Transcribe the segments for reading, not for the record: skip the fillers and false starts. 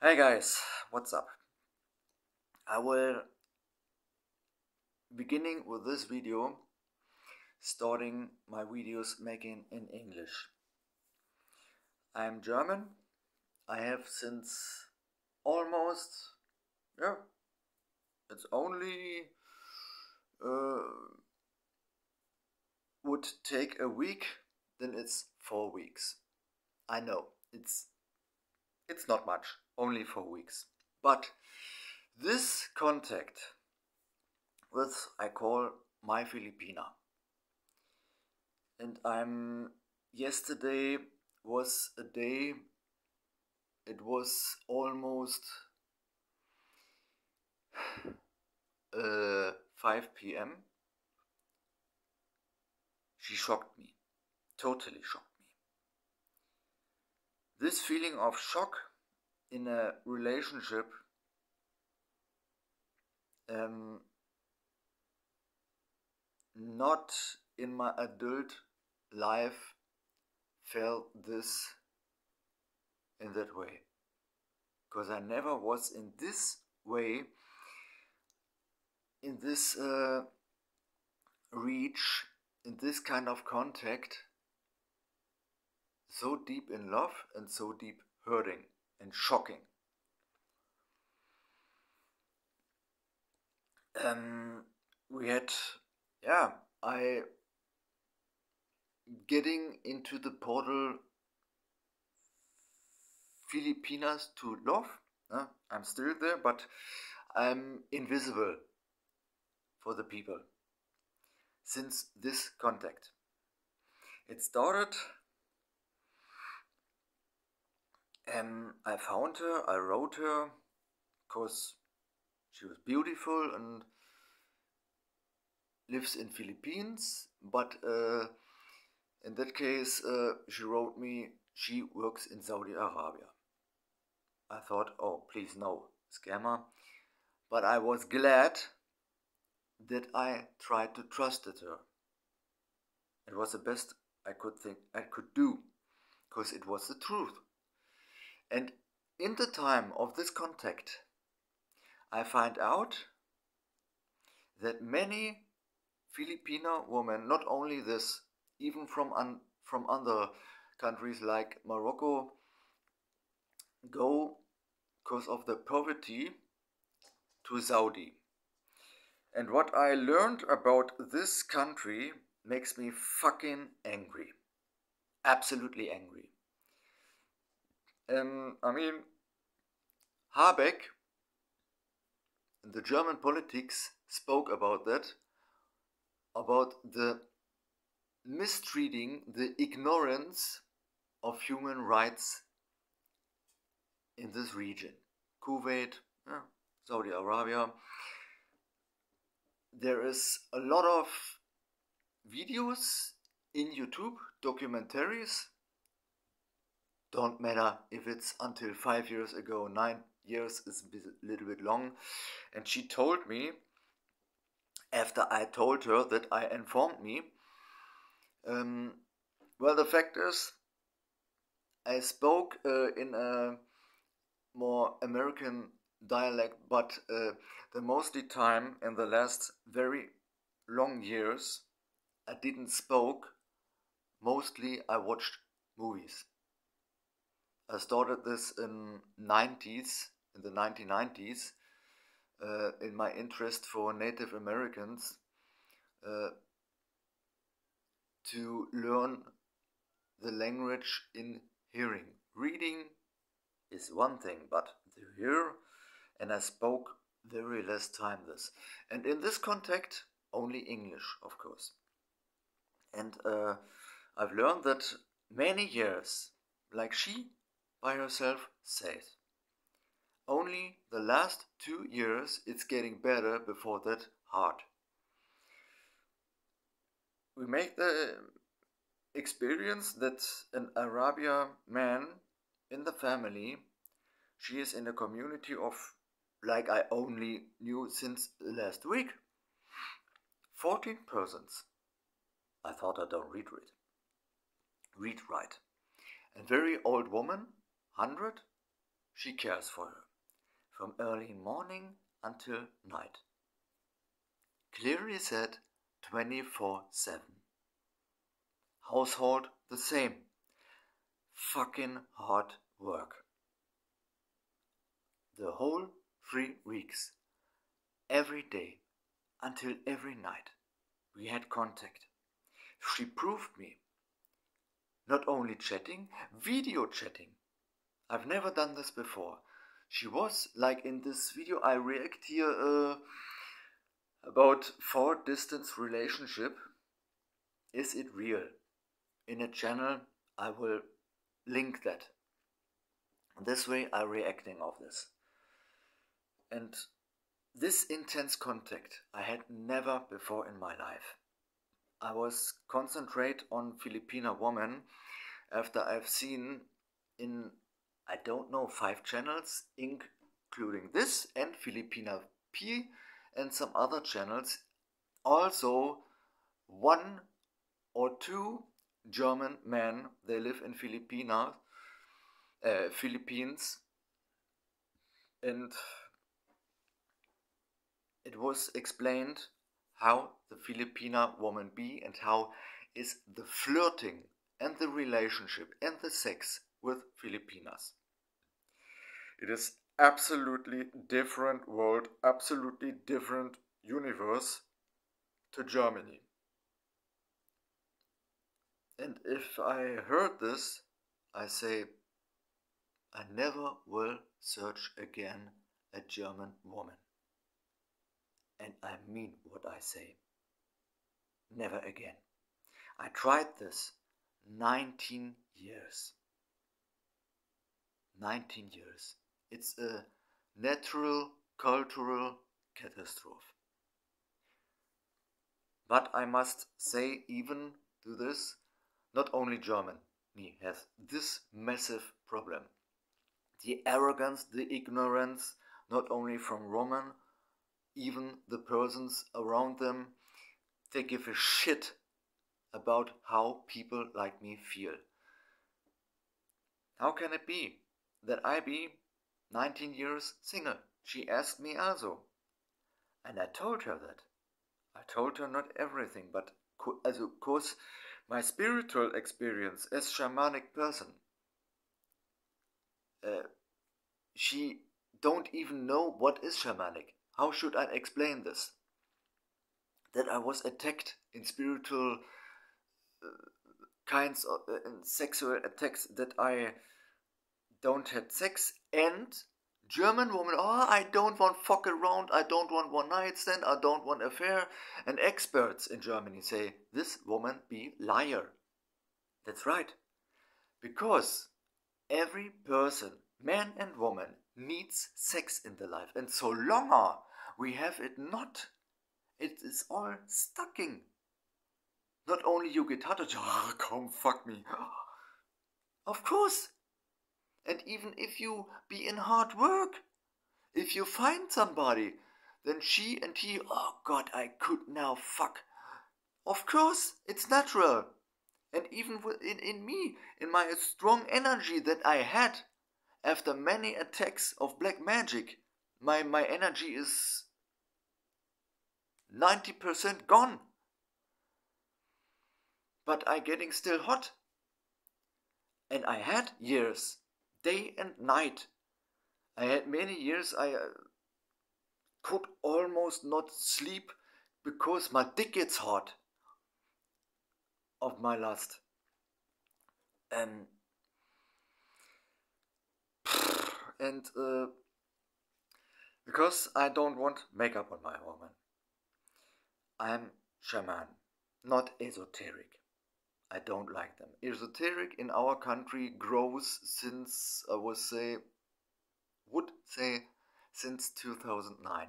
Hey guys, what's up? I will beginning with this video starting my videos making in English. I'm German. I have since almost, yeah, it's only would take a week, then it's 4 weeks. I know it's not much, only 4 weeks. But this contact with I call my Filipina. And yesterday was a day, it was almost 5 p.m. She shocked me, totally shocked me. This feeling of shock in a relationship not in my adult life felt this in that way, because I never was in this way, in this reach, in this kind of contact, so deep in love and so deep hurting and shocking. We had, I getting into the portal Filipinas to love. I'm still there, but I'm invisible for the people since this contact. It started, I found her, I wrote her, because she was beautiful and lives in Philippines, but in that case, she wrote me, she works in Saudi Arabia. I thought, oh, please no, scammer. But I was glad that I tried to trust her. It was the best I could do, because it was the truth. And in the time of this contact, I find out that many Filipino women, not only this, even from other countries like Morocco, go because of the poverty to Saudi. And what I learned about this country makes me fucking angry. Absolutely angry. Habeck, the German politics, spoke about that, about the mistreating, the ignorance of human rights in this region. Kuwait, Saudi Arabia. There is a lot of videos in YouTube, documentaries. Don't matter if it's until 5 years ago, 9 years is a little bit long. And she told me, after I told her that I informed me, well, the fact is, I spoke in a more American dialect, but the mostly time in the last very long years, I didn't spoke. Mostly I watched movies. I started this in the 1990s, in my interest for Native Americans, to learn the language in hearing. Reading is one thing, but to hear, and I spoke very less time this. And in this context, only English, of course. And I've learned that many years, like she by herself says, only the last 2 years it's getting better, before that hard. We make the experience that an Arabia man in the family, she is in a community of, like I only knew since last week, 14 persons. I thought I don't read right. A very old woman, 100. she cares for her, from early morning until night. Clearly said, 24/7. Household the same. Fucking hard work. The whole 3 weeks. Every day until every night we had contact. She proved me. Not only chatting, video chatting. I've never done this before. She was like in this video I react here about 4 distance relationship. Is it real? In a channel I will link that. This way I reacting of this. And this intense contact I had never before in my life. I was concentrate on Filipina woman after I've seen in, I don't know, 5 channels, including this and Filipina P and some other channels. Also 1 or 2 German men, they live in Philippines, and it was explained how the Filipina woman be and how is the flirting and the relationship and the sex with Filipinas. It is absolutely different world, absolutely different universe to Germany. And if I heard this, I say, I never will search again a German woman. And I mean what I say. Never again. I tried this 19 years. 19 years. It's a natural, cultural catastrophe. But I must say, even to this, not only Germany has this massive problem. The arrogance, the ignorance, not only from Roman, even the persons around them, they give a shit about how people like me feel. How can it be that I be 19 years single? She asked me also. And I told her that. I told her not everything, but of course my spiritual experience as shamanic person. She don't even know what is shamanic. How should I explain this? That I was attacked in spiritual kinds of sexual attacks, that I don't had sex, and German woman, oh, I don't want fuck around, I don't want one night stand, I don't want affair. And experts in Germany say, this woman be liar. That's right. Because every person, man and woman, needs sex in their life. And so longer we have it not, it is all stucking. Not only you get hard, oh, come fuck me. Of course. And even if you be in hard work, if you find somebody, then she and he, oh God, I could now fuck. Of course, it's natural. And even in me, in my strong energy that I had after many attacks of black magic, my energy is 90% gone. But I getting still hot. And I had years, day and night. I had many years I could almost not sleep because my dick gets hot of my lust. And because I don't want makeup on my woman. I'm shaman, not esoteric. I don't like them. Esoteric in our country grows since, I would say, since 2009.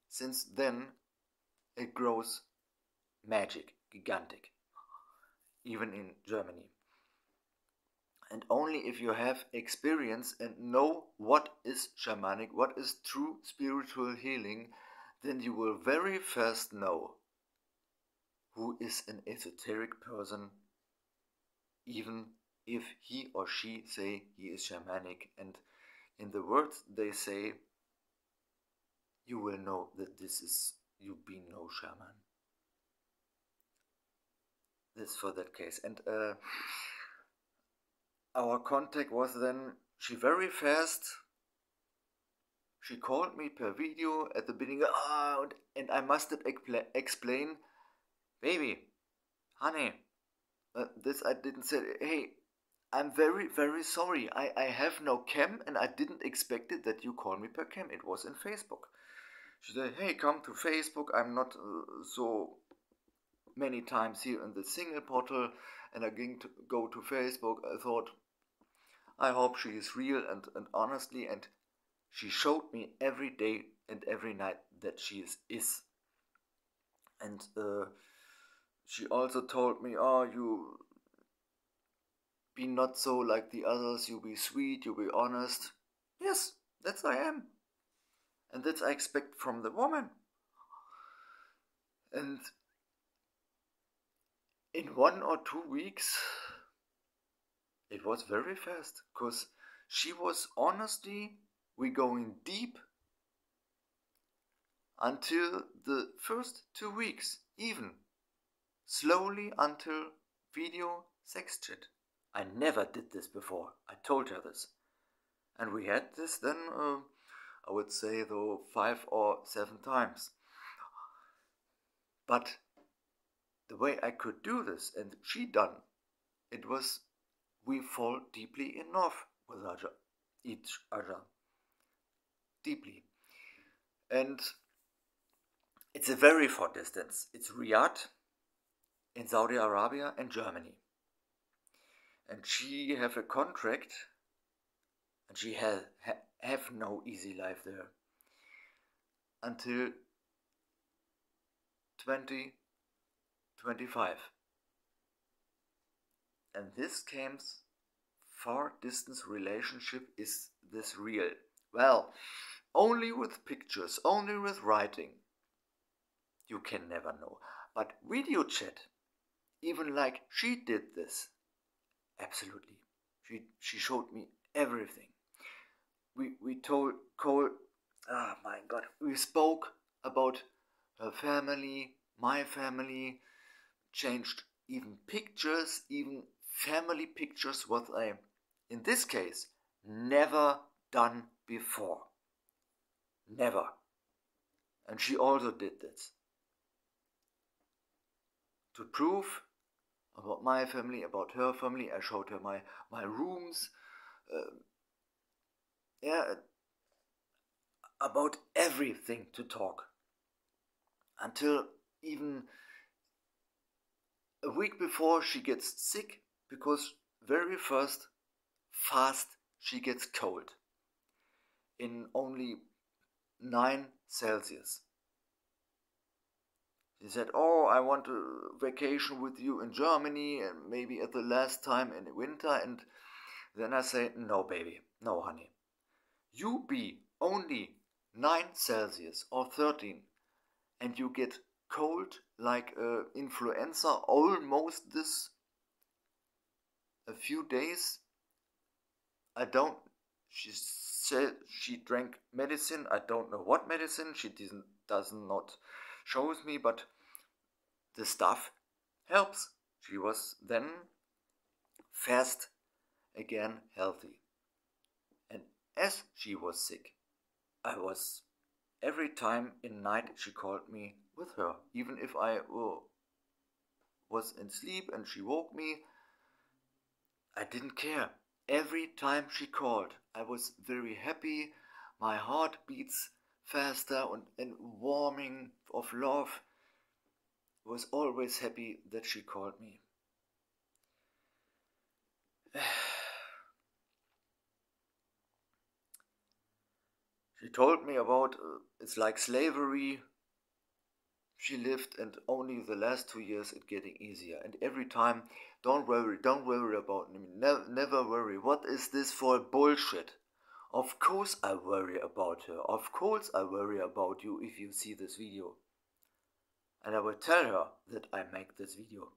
Since then, it grows magic, gigantic, even in Germany. And only if you have experience and know what is shamanic, what is true spiritual healing, then you will very fast know who is an esoteric person, even if he or she say he is shamanic. And In the words they say, you will know that this is you being no shaman. This for that case. And our contact was then, she very fast, she called me per video at the beginning, and I must explain, baby, honey, this I didn't say, hey, I'm very, very sorry. I have no cam and I didn't expect it that you call me per cam. It was in Facebook. She said, hey, come to Facebook. I'm not so many times here in the single portal, and I'm going to go to Facebook. I thought, I hope she is real and honestly, and she showed me every day and every night that she is. And she also told me, you be not so like the others, you be sweet, you be honest. Yes, that's I am. And that's I expect from the woman. And in 1 or 2 weeks, it was very fast, because she was honestly, we going deep until the first 2 weeks, even slowly until video sex chat. I never did this before. I told her this. And we had this then, I would say though, 5 or 7 times. But the way I could do this, and she done, it was, we fall deeply in love with each other. Deeply. And it's a very far distance. It's Riyadh in Saudi Arabia and Germany. And she have a contract, and she have no easy life there until 2025. And this comes, far distance relationship, is this real? Well, only with pictures, only with writing, you can never know. But video chat, even like she did this, absolutely. She showed me everything. We told Cole, my God, we spoke about her family, my family, changed even pictures, even family pictures, what I, in this case, never done before. Never. And she also did this. To prove about my family, about her family, I showed her my rooms, about everything to talk. Until even a week before she gets sick, because very fast she gets cold. In only 9 Celsius. She said, I want a vacation with you in Germany, and maybe at the last time in the winter. And then I say, no baby, no honey. You be only 9 Celsius or 13, and you get cold like influenza almost this a few days. She said she drank medicine. I don't know what medicine. She does not shows me, but the stuff helps. She was then fast again, healthy. And as she was sick, I was every time in night she called me with her, even if I was in sleep and she woke me. I didn't care. Every time she called, I was very happy. My heart beats faster and warming of love. I was always happy that she called me. She told me about it's like slavery. She lived, and only the last 2 years it getting easier. And every time, don't worry about me. Never worry. What is this for bullshit? Of course I worry about her. Of course I worry about you if you see this video. And I will tell her that I make this video.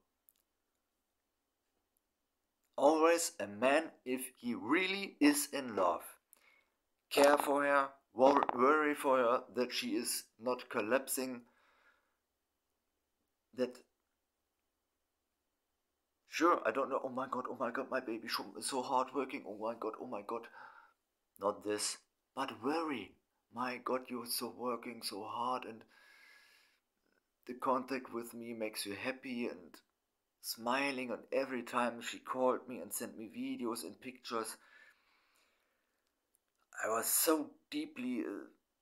Always a man, if he really is in love, care for her, worry for her that she is not collapsing, that sure, I don't know, oh my god, my baby is so hardworking, oh my god, not this, but worry, my god, you're so working so hard, and the contact with me makes you happy, and smiling, and every time she called me and sent me videos and pictures, I was so deeply,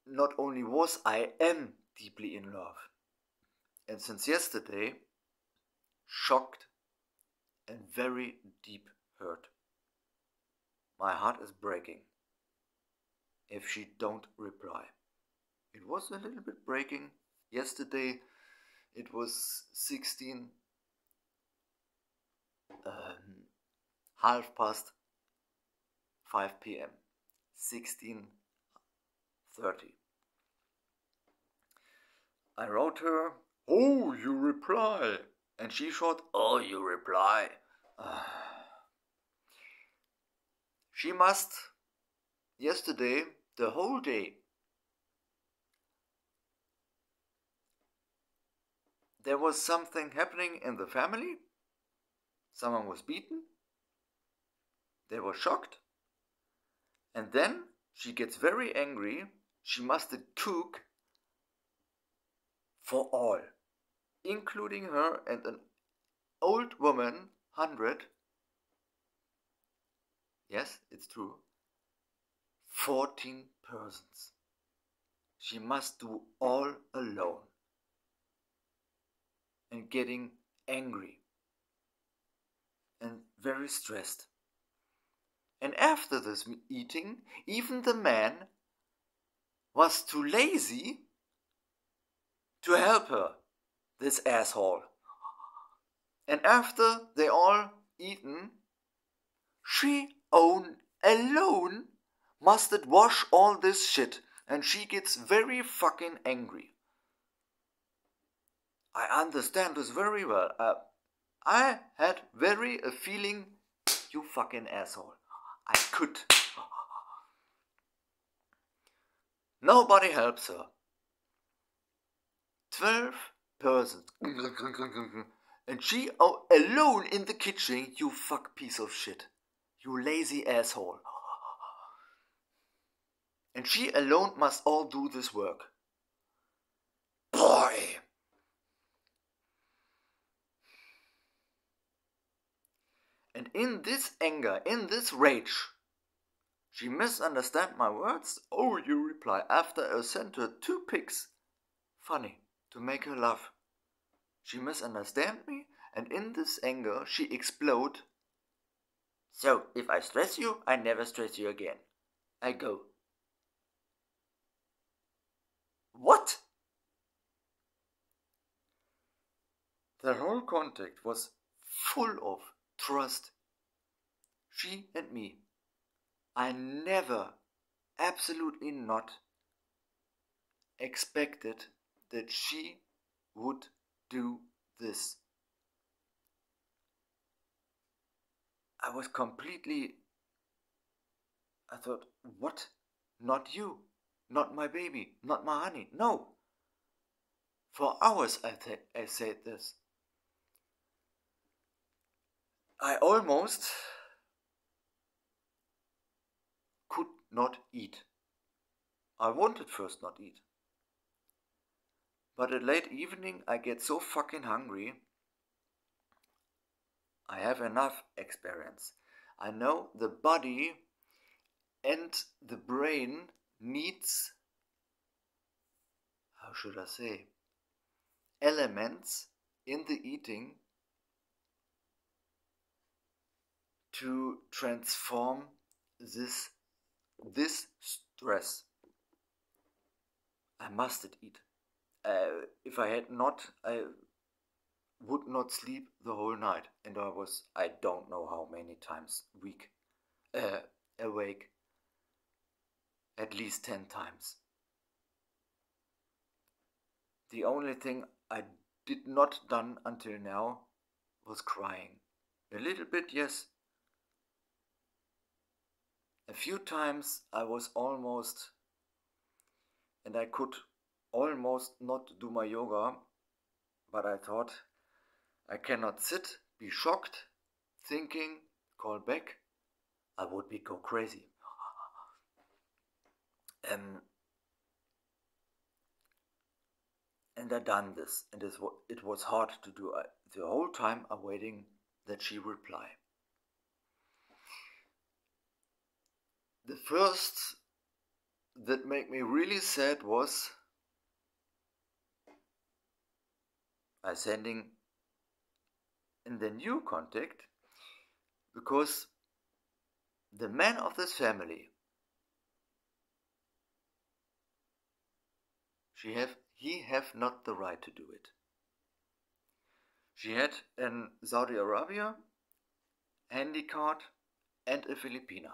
not only was, I am deeply in love. And since yesterday, shocked and very deep hurt. My heart is breaking if she don't reply. It was a little bit breaking. Yesterday it was 16, half past 5 p.m. 16:30. I wrote her, oh, you reply. And she wrote, oh, you reply. She must, yesterday, the whole day, there was something happening in the family. Someone was beaten. They were shocked. And then she gets very angry. She must cook for all, including her and an old woman, 100. Yes, it's true. 14 persons. She must do all alone. And getting angry. And very stressed. And after this eating, even the man was too lazy to help her, this asshole. And after they all eaten, she alone must wash all this shit, and she gets very fucking angry. I understand this very well. I had very a feeling, you fucking asshole. I could. Nobody helps her. 12 persons. And she alone in the kitchen, you fuck piece of shit. You lazy asshole. And she alone must all do this work. Boy! And in this anger, in this rage, she misunderstand my words. Oh, you reply after I sent her 2 pics. Funny, to make her laugh. She misunderstand me, and in this anger she explode. So, if I stress you, I never stress you again. I go. What? The whole contact was full of trust. She and me. I never, absolutely not, expected that she would do this. I was completely, I thought, what? Not you, not my baby, not my honey, no. For hours I said this. I almost could not eat. I wanted first not eat. But at late evening I get so fucking hungry. I have enough experience. I know the body and the brain needs, how should I say, elements in the eating to transform this stress. I must eat. If I had not, I would not sleep the whole night, and I don't know how many times awake, at least 10 times. The only thing I did not done until now was crying. A little bit, yes. A few times I was almost, and I could almost not do my yoga, but I thought I cannot sit, be shocked, thinking, call back. I would be go crazy. And I done this, and it was hard to do. The whole time I'm waiting that she reply. The first that made me really sad was I sending in the new contact, because the man of this family, he have not the right to do it. She had in Saudi Arabia handy card and a Filipina.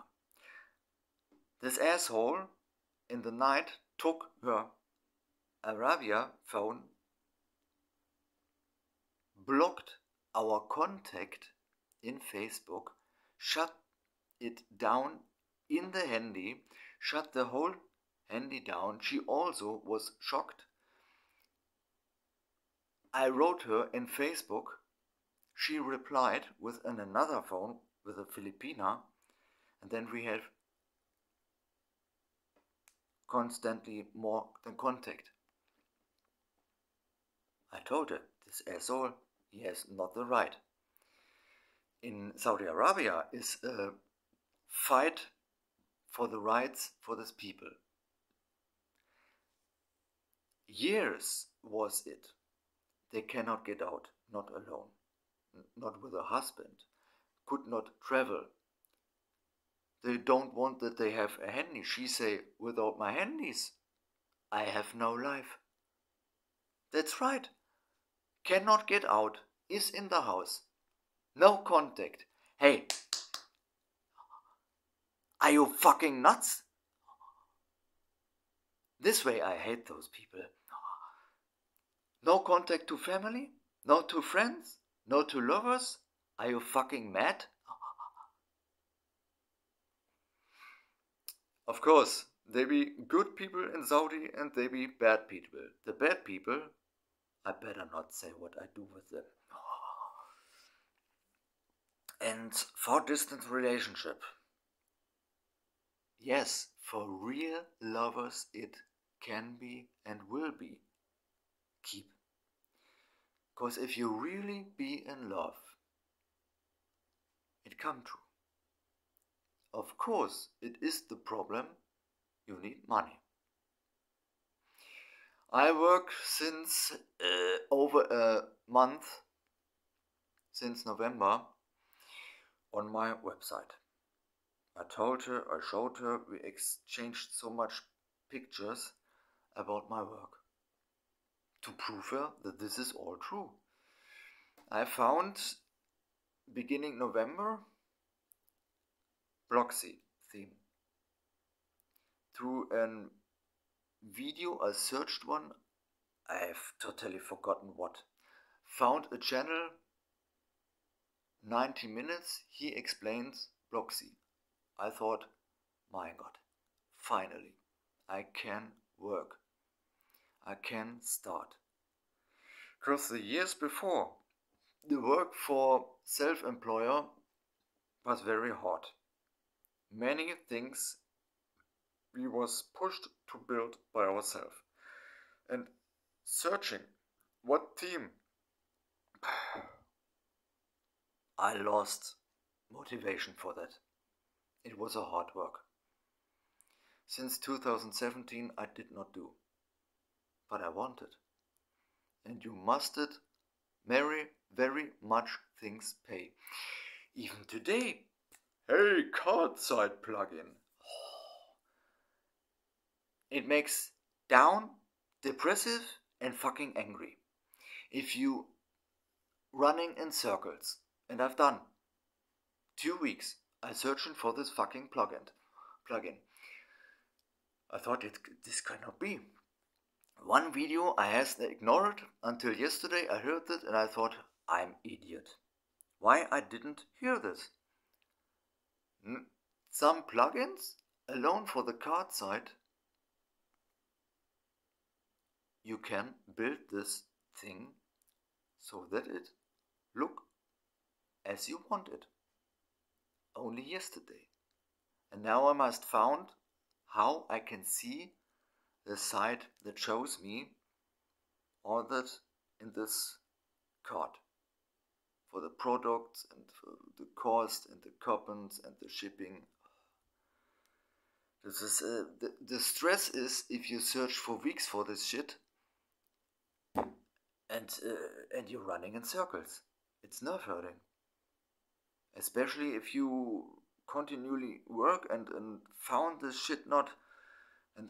This asshole in the night took her Arabia phone, blocked our contact in Facebook, shut it down in the handy, shut the whole handy down. She also was shocked. I wrote her in Facebook. She replied with another phone with a Filipina, and then we have constantly more than contact. I told her, this asshole, he has not the right. In Saudi Arabia is a fight for the rights for these people. Years was it. They cannot get out, not alone, not with a husband, could not travel. They don't want that they have a handy. She say, without my handies, I have no life. That's right. Cannot get out, is in the house. No contact. Hey, are you fucking nuts? This way I hate those people. No contact to family? No to friends? No to lovers? Are you fucking mad? Of course, they be good people in Saudi and they be bad people. The bad people, I better not say what I do with them. And for distant relationship, yes, for real lovers it can be and will be. Keep. Because if you really be in love, it come true. Of course, it is the problem, you need money. I work since over a month, since November, on my website. I told her, I showed her, we exchanged so much pictures about my work to prove her that this is all true. I found, beginning November, Bloxy theme. Through a video I searched one, I've totally forgotten what. Found a channel, 90 minutes, he explains Bloxy. I thought, my God, finally, I can work. I can start. Because the years before, the work for self-employer was very hard. Many things we was pushed to build by ourselves. And searching what team, I lost motivation for that. It was a hard work. Since 2017 I did not do, but I wanted. And you musted very much things pay. Even today, hey, card side plugin. It makes down, depressive and fucking angry. If you running in circles, and I've done 2 weeks, I searching for this fucking plugin. I thought this cannot be. One video I has ignored until yesterday. I heard it and I thought, I'm idiot. Why I didn't hear this? some plugins alone for the card side, you can build this thing so that it look as you want it. Only yesterday. And now I must found how I can see the site that shows me all that in this card. For the products and for the cost and the coupons and the shipping. This is the stress is if you search for weeks for this shit and you're running in circles. It's nerve hurting. Especially if you continually work and found this shit not and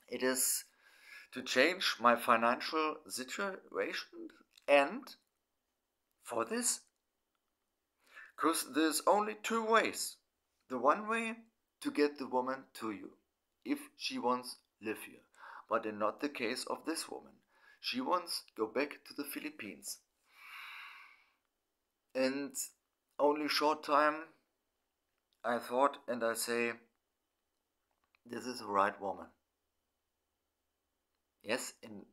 it is to change my financial situation and for this because there's only two ways. The one way to get the woman to you if she wants live here, but in not the case of this woman. She wants go back to the Philippines. And only short time I thought and I say, this is the right woman. Yes, in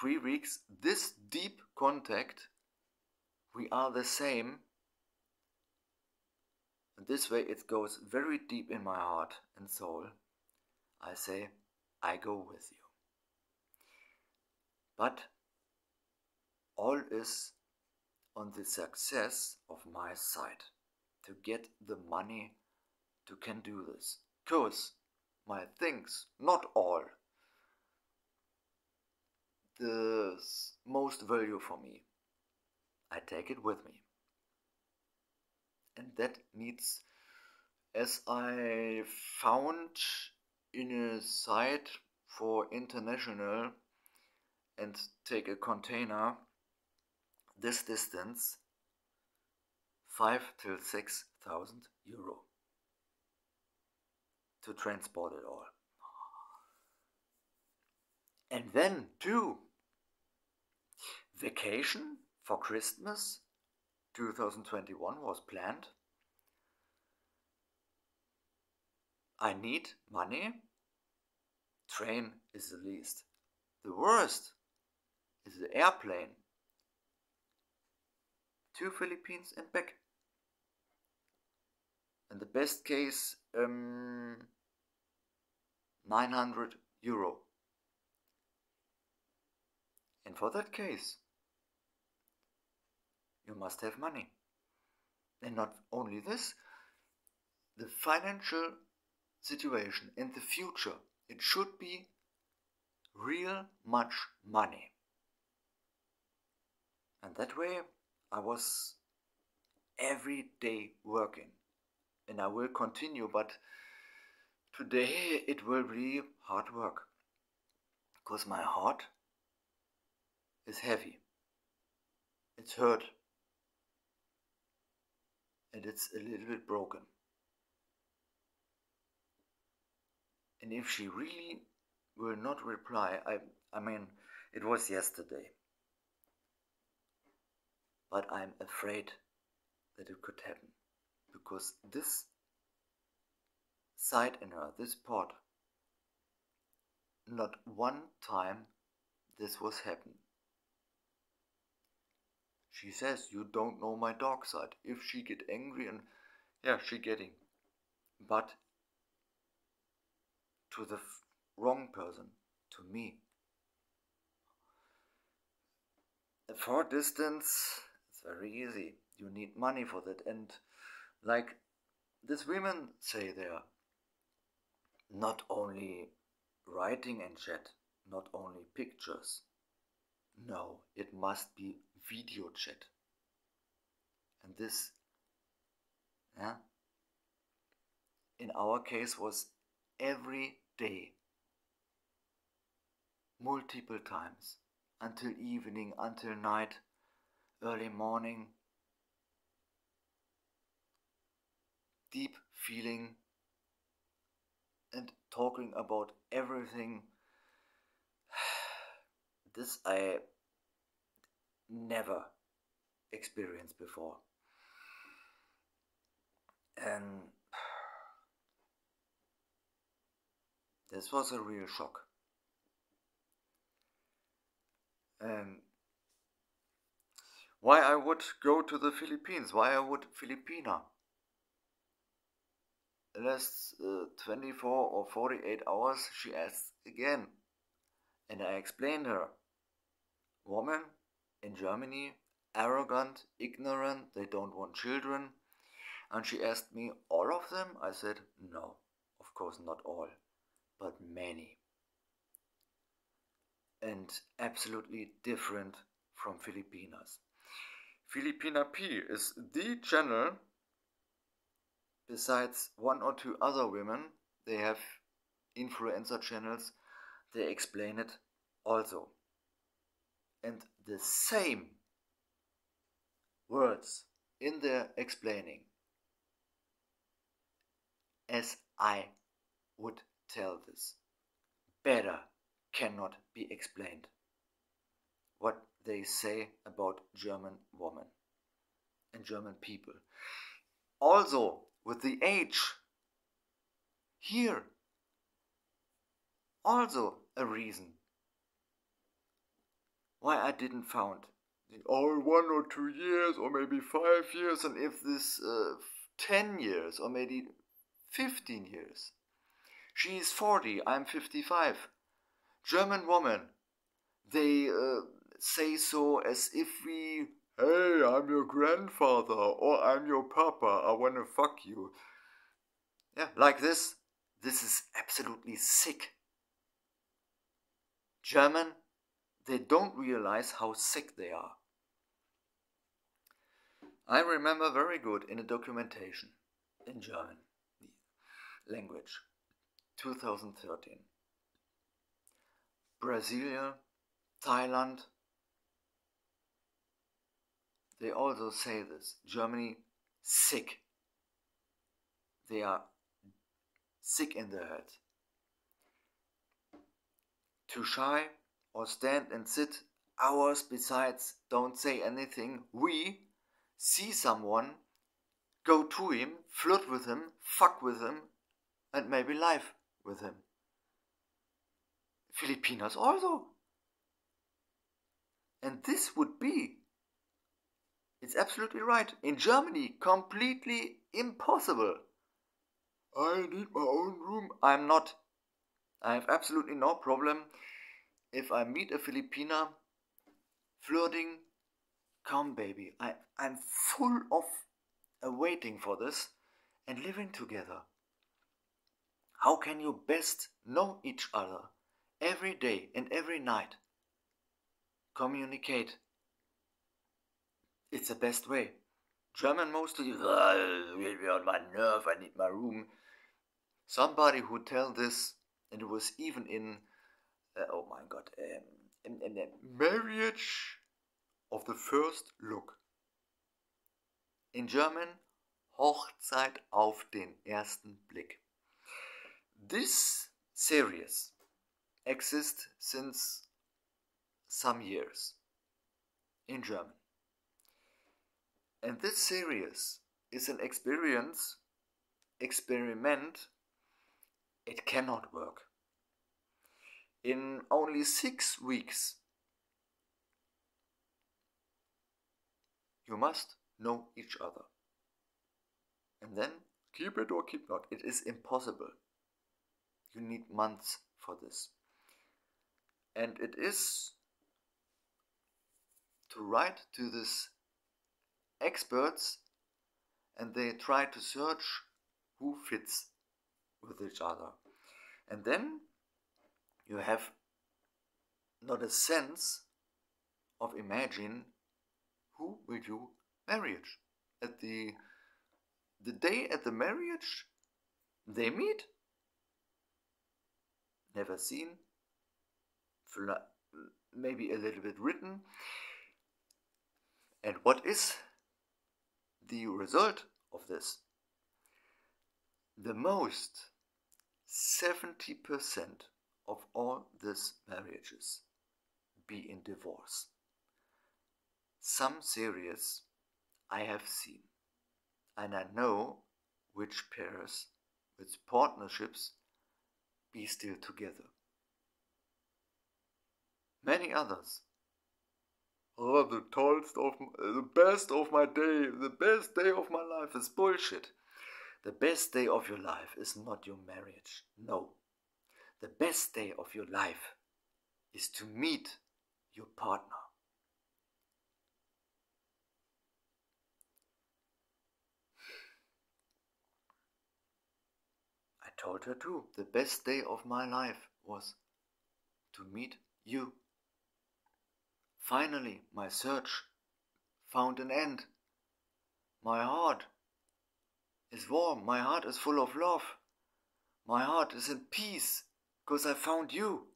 3 weeks, this deep contact, we are the same. And this way it goes very deep in my heart and soul. I say, I go with you. But all is on the success of my side to get the money to can do this. Cause my things, not all, the most value for me, I take it with me. And that needs, as I found in a site for international and take a container, this distance 5 till 6,000 euro to transport it all. And then too, vacation for Christmas 2021 was planned. I need money. Train is the least. The worst is the airplane to Philippines and back. In the best case, 900 euro. And for that case, you must have money. And not only this, the financial situation in the future, it should be real much money. And that way I was every day working. And I will continue, but today it will be hard work. Because my heart is heavy. It's hurt. And it's a little bit broken. And if she really will not reply, I mean, it was yesterday. But I'm afraid that it could happen. Because this side in her, this part, not one time this was happened. She says, you don't know my dark side. If she get angry and, yeah, she getting. But to the wrong person, to me. For distance, it's very easy. You need money for that. And like these women say there, not only writing and chat, not only pictures. No, it must be video chat. And this, yeah, in our case was every day, multiple times, until evening, until night, early morning, deep feeling and talking about everything. This I never experienced before. And this was a real shock. And why I would go to the Philippines, why I would Filipina. Last 24 or 48 hours, she asked again. And I explained her. Woman in Germany, arrogant, ignorant, they don't want children. And she asked me, all of them? I said, no, of course not all, but many. And absolutely different from Filipinas. Filipina P is the channel, besides one or two other women, they have influencer channels, they explain it also. And the same words in their explaining as I would tell this. Better cannot be explained what they say about German women and German people. Also, with the age, here, also a reason why I didn't found or 1 or 2 years or maybe 5 years, and if this 10 years or maybe 15 years. She is 40, I'm 55. German woman, they say so as if we, hey, I'm your grandfather or I'm your papa, I wanna fuck you. Yeah, like this. This is absolutely sick. German, they don't realize how sick they are. I remember very good in a documentation in German language, 2013. Brazil, Thailand, they also say this. Germany, sick. They are sick in their head. Too shy or stand and sit hours besides, don't say anything. We see someone, go to him, flirt with him, fuck with him, and maybe live with him. Filipinas also. And this would be, it's absolutely right, in Germany, completely impossible. I need my own room. I'm not. I have absolutely no problem if I meet a Filipina flirting. Come, baby. I'm full of waiting for this and living together. How can you best know each other every day and every night? Communicate. It's the best way. German mostly, get me on my nerve, I need my room. Somebody who tell this, and it was even in, oh my God, in the marriage of the first look. In German, Hochzeit auf den ersten Blick. This series exists since some years in German. And this series is an experiment. It cannot work. In only 6 weeks, you must know each other. And then keep it or keep not. It is impossible. You need months for this. And it is to write to these experts, and they try to search who fits with each other. And then you have not a sense of imagine who will you marriage. At the day at the marriage, they meet. Never seen, maybe a little bit written. And what is the result of this? The most 70% of all these marriages be in divorce. Some series I have seen, and I know which which pairs, which partnerships be still together. Many others. Oh, the best of my day, the best day of my life is bullshit. The best day of your life is not your marriage. No. The best day of your life is to meet your partner. I told her too, the best day of my life was to meet you. Finally, my search found an end. My heart is warm, my heart is full of love. My heart is in peace, because I found you.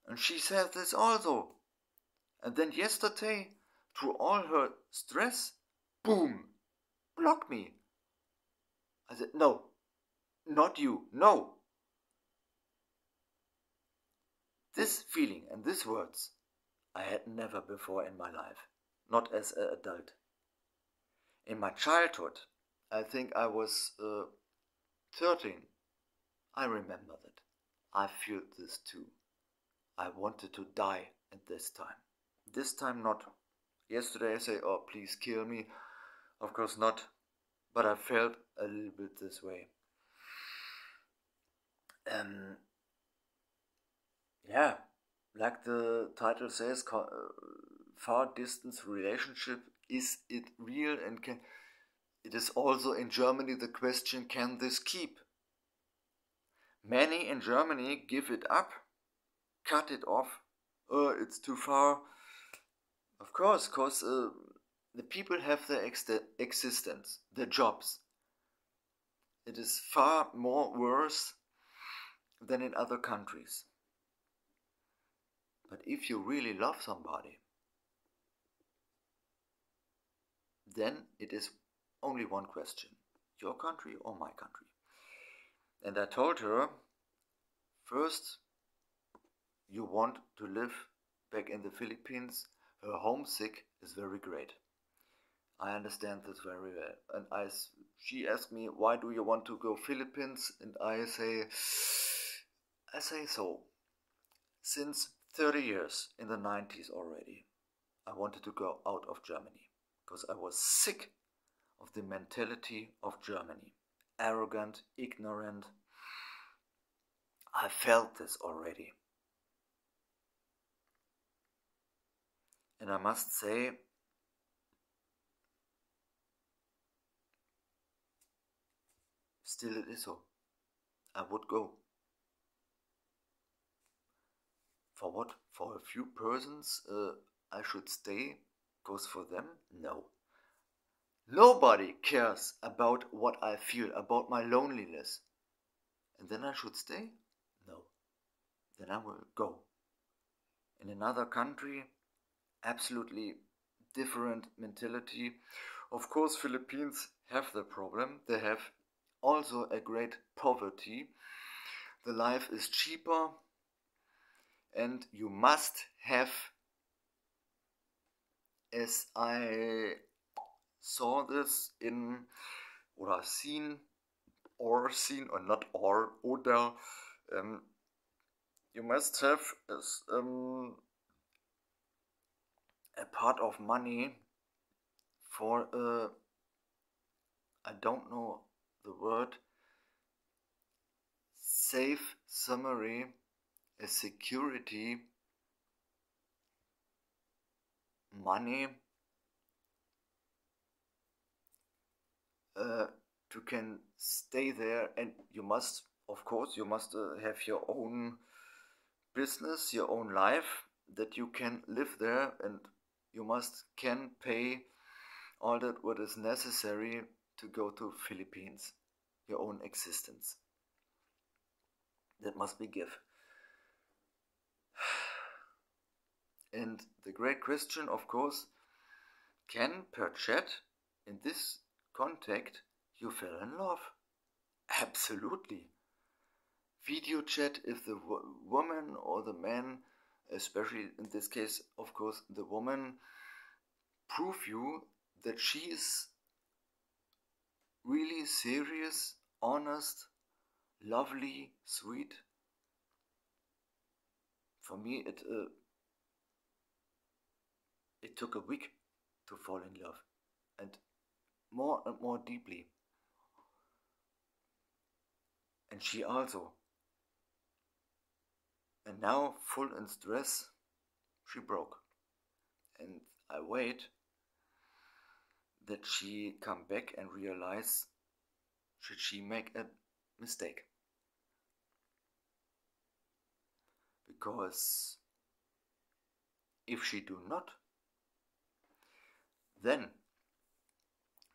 And she said this also. And then yesterday, through all her stress, boom, blocked me. I said, no, not you, no. This feeling and these words I had never before in my life, not as an adult. In my childhood, I think I was 13. I remember that. I feel this too. I wanted to die at this time. This time not. Yesterday I say, oh, please kill me. Of course not. But I felt a little bit this way. Yeah, like the title says, far distance relationship, is it real, and can it is also in Germany the question, can this keep? Many in Germany give it up, cut it off. It's too far. Of course, because the people have their existence, their jobs. It is far more worse than in other countries. But if you really love somebody, then it is only one question: your country or my country? And I told her, first, you want to live back in the Philippines. Her homesick is very great. I understand this very well. And she asked me, why do you want to go Philippines? And I say so. Since 30 years, in the 90s already, I wanted to go out of Germany because I was sick of the mentality of Germany. Arrogant, ignorant. I felt this already. And I must say, still it is so. I would go. For what? For a few persons I should stay? Goes for them? No. Nobody cares about what I feel, about my loneliness. And then I should stay? No. Then I will go. In another country, absolutely different mentality. Of course, Philippines have the problem. They have also a great poverty. The life is cheaper, and you must have, as I saw this in, or seen, or not, oder, you must have a part of money for I don't know the word, safe summary, a security money to can stay there. And you must, of course, you must have your own business, your own life, that you can live there, and you can pay all that what is necessary to go to Philippines, your own existence. That must be given. And the great question, of course, can per chat, in this contact, you fell in love? Absolutely. Video chat, if the woman or the man, especially in this case, of course, the woman, prove you that she is really serious, honest, lovely, sweet. For me, it took a week to fall in love, and more deeply. And she also. And now, full in stress, she broke. And I wait that she come back and realize should she make a mistake. Because if she do not, then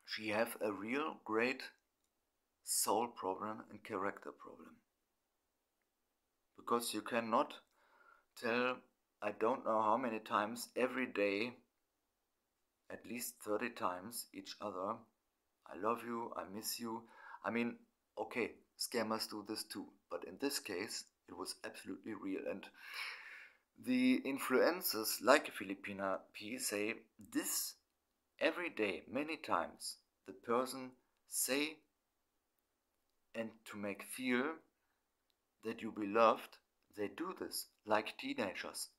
she have a real great soul problem and character problem. Because you cannot tell, I don't know how many times every day, at least 30 times each other, I love you, I miss you. I mean, okay, scammers do this too, but in this case, it was absolutely real. And the influencers like Filipina P say this every day, many times, the person say, and to make feel that you beloved, they do this like teenagers.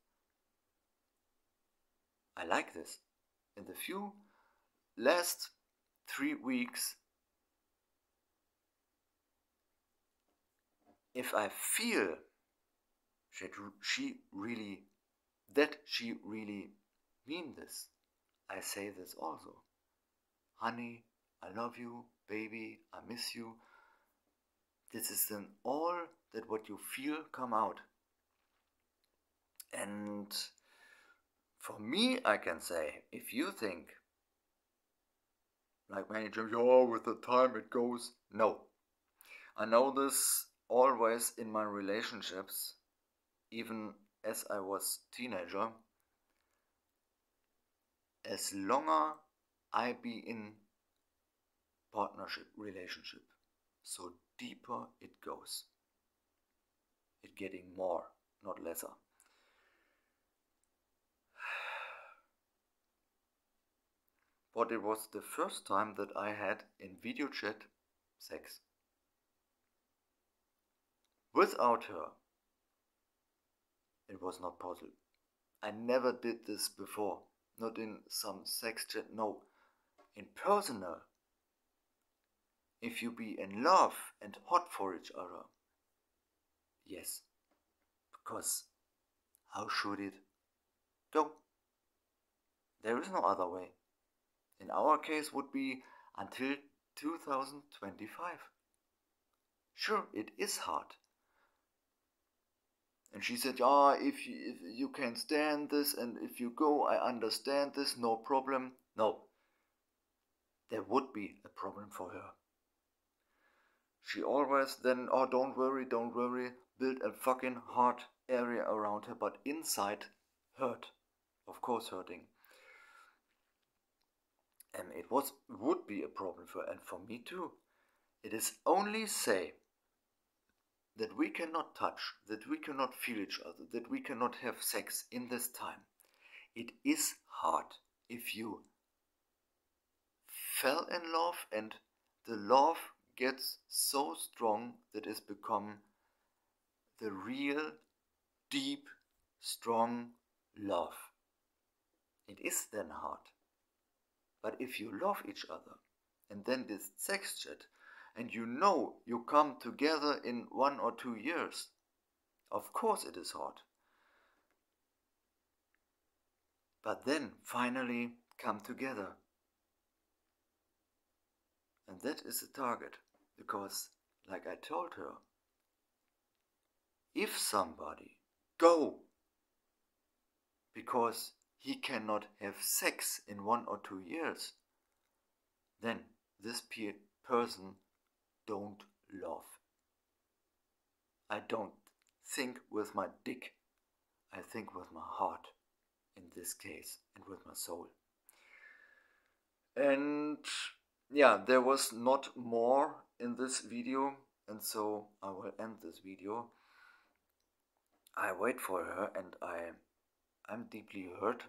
I like this. In the few last 3 weeks, if I feel that she really mean this, I say this also. Honey, I love you, baby, I miss you. This is then all that what you feel come out. And for me, I can say, if you think, like many Germans, oh, with the time it goes. No. I know this always in my relationships, even as I was teenager. As longer I be in partnership, relationship, so deeper it goes. It getting more, not lesser. But it was the first time that I had in video chat sex. Without her, it was not possible. I never did this before. Not in some sex chat, no. In personal. If you be in love and hot for each other. Yes. Because how should it go? There is no other way. In our case would be until 2025. Sure, it is hard. And she said, if you can stand this and if you go, I understand this, no problem. No. There would be a problem for her. She always then, don't worry, build a fucking hard area around her, but inside hurt. Of course hurting. And it would be a problem for her, and for me too. It is only say that we cannot touch, that we cannot feel each other, that we cannot have sex in this time. It is hard if you fell in love and the love gets so strong that it's become the real, deep, strong love. It is then hard. But if you love each other and then this sex chat, and you know you come together in 1 or 2 years, of course it is hard. But then finally come together. And that is the target. Because, like I told her, if somebody go because he cannot have sex in 1 or 2 years, then this person don't love. I don't think with my dick. I think with my heart in this case and with my soul. And yeah, there was not more in this video, and so I will end this video. I wait for her and I'm deeply hurt,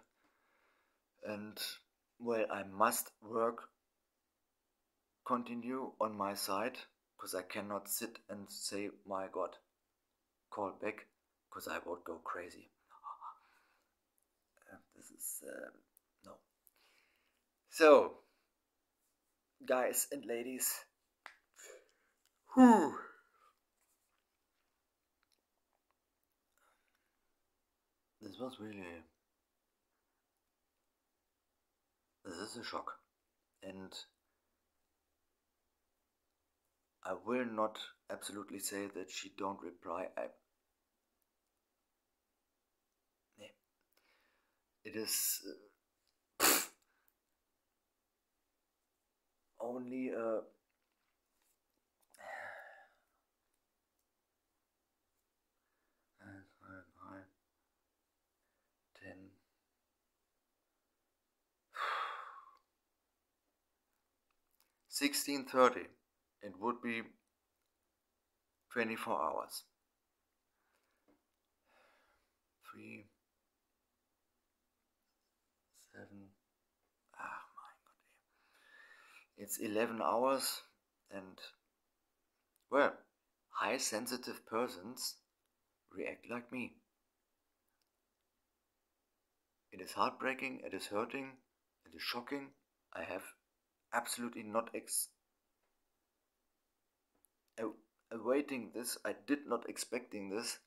and well, I must work continue on my side, because I cannot sit and say, my God, call back, because I would go crazy. This is no. So, guys and ladies, whew. This was really, this is a shock, and I will not absolutely say that she don't reply. It is only 10, 16:30. It would be 24 hours. 3, 7. Ah, my God. It's 11 hours, and well, high sensitive persons react like me. It is heartbreaking, it is hurting, it is shocking. I have absolutely not awaiting this. I did not expecting this,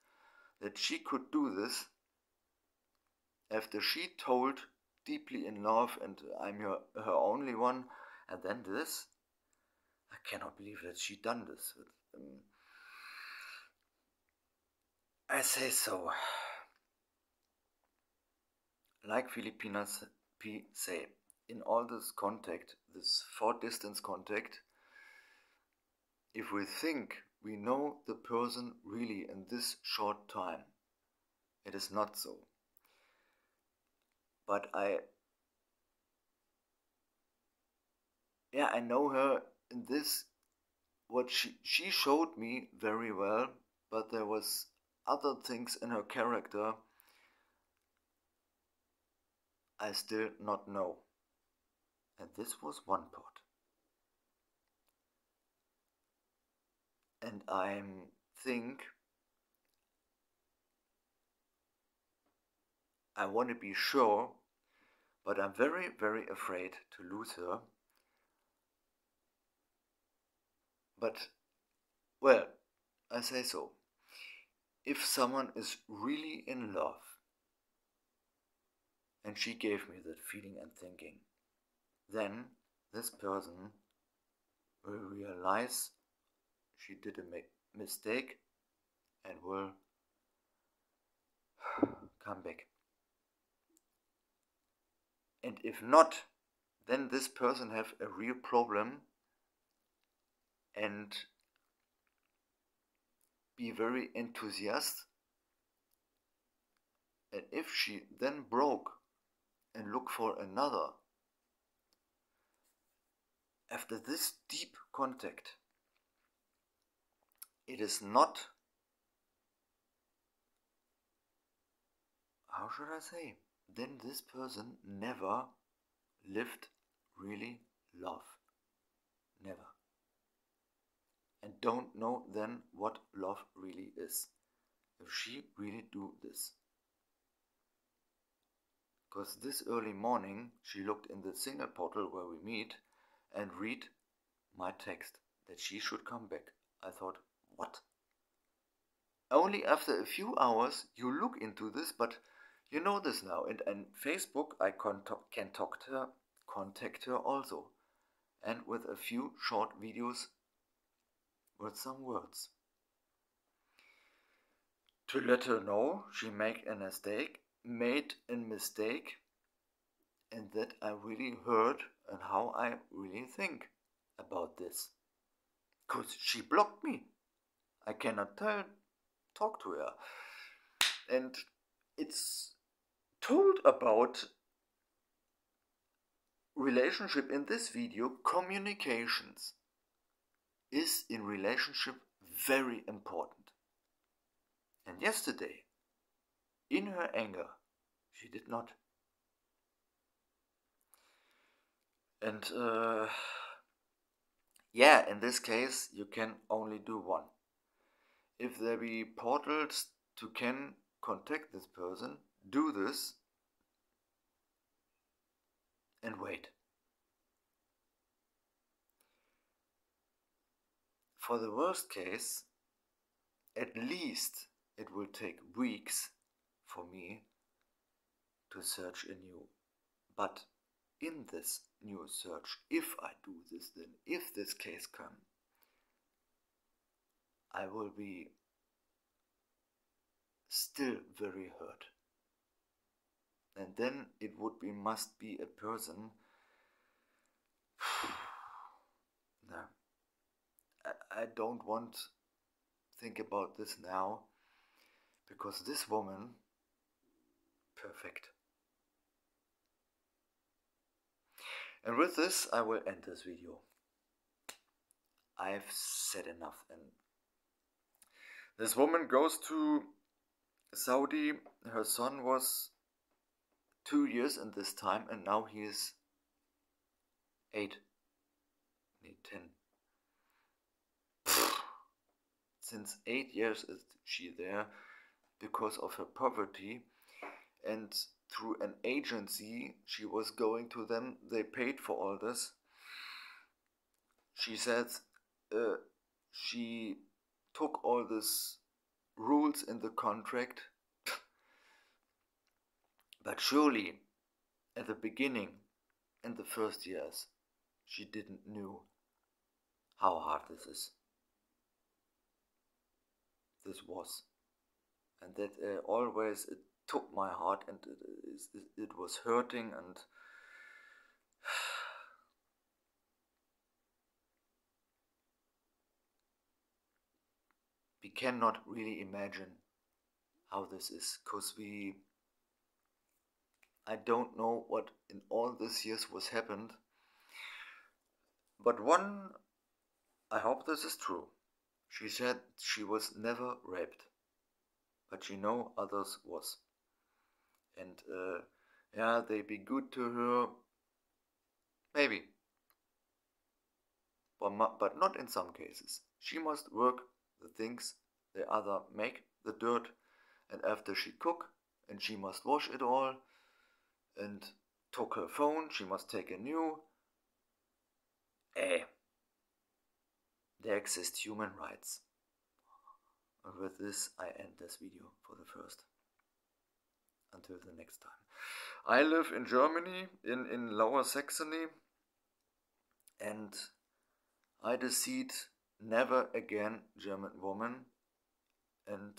that she could do this after she told deeply in love and I'm her only one, and then this. I cannot believe that she done this. I say so. Like Filipinas say, in all this contact, this far distance contact, if we think we know the person really in this short time, it is not so. But I know her in this, what she showed me very well, but there was other things in her character I still not know. And this was one part. And I think I want to be sure, but I'm very, very afraid to lose her. But, well, I say so. If someone is really in love, and she gave me that feeling and thinking, then this person will realize she did a mistake and will come back. And if not, then this person have a real problem and be very enthusiastic. And if she then broke and look for another, after this deep contact, it is not, how should I say, then this person never lived really love. Never. And don't know then what love really is. If she really do this. Because this early morning she looked in the single portal where we meet and read my text that she should come back. I thought, what? Only after a few hours you look into this, but you know this now. And Facebook I can contact her also. And with a few short videos with some words. To let her know she made a mistake, and that I really heard and how I really think about this. Because she blocked me. I cannot talk to her. And it's told about relationship in this video. Communications is in relationship very important. And yesterday, in her anger, she did not. And Yeah, in this case, you can only do one. If there be portals to can contact this person, do this and wait. For the worst case, at least it will take weeks for me to search anew. But in this new search, if I do this, then if this case comes, I will be still very hurt. And then it would be must be a person. No, I don't want to think about this now, because this woman, perfect. And with this, I will end this video. I've said enough. And this woman goes to Saudi. Her son was 2 years in this time, and now he is 8, 10. Since 8 years is she there because of her poverty, and through an agency she was going to them. They paid for all this. She said she took all these rules in the contract, but surely at the beginning, in the first years, she didn't know how hard this is. This was, and that always it took my heart, and it was hurting, and we cannot really imagine how this is, because I don't know what in all these years was happened, but one, I hope this is true. She said she was never raped, but she know others was. And yeah, they be good to her, maybe, but not in some cases. She must work the things the other make, the dirt, and after she cook, and she must wash it all, and took her phone, she must take a new. There exist human rights. And with this, I end this video for the first. Until the next time. I live in Germany, in Lower Saxony, and I decide never again German woman, and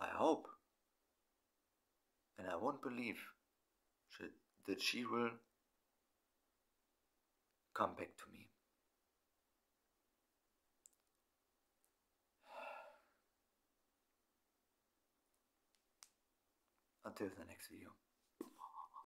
I hope, and I won't believe that she will come back to me. Until the next video.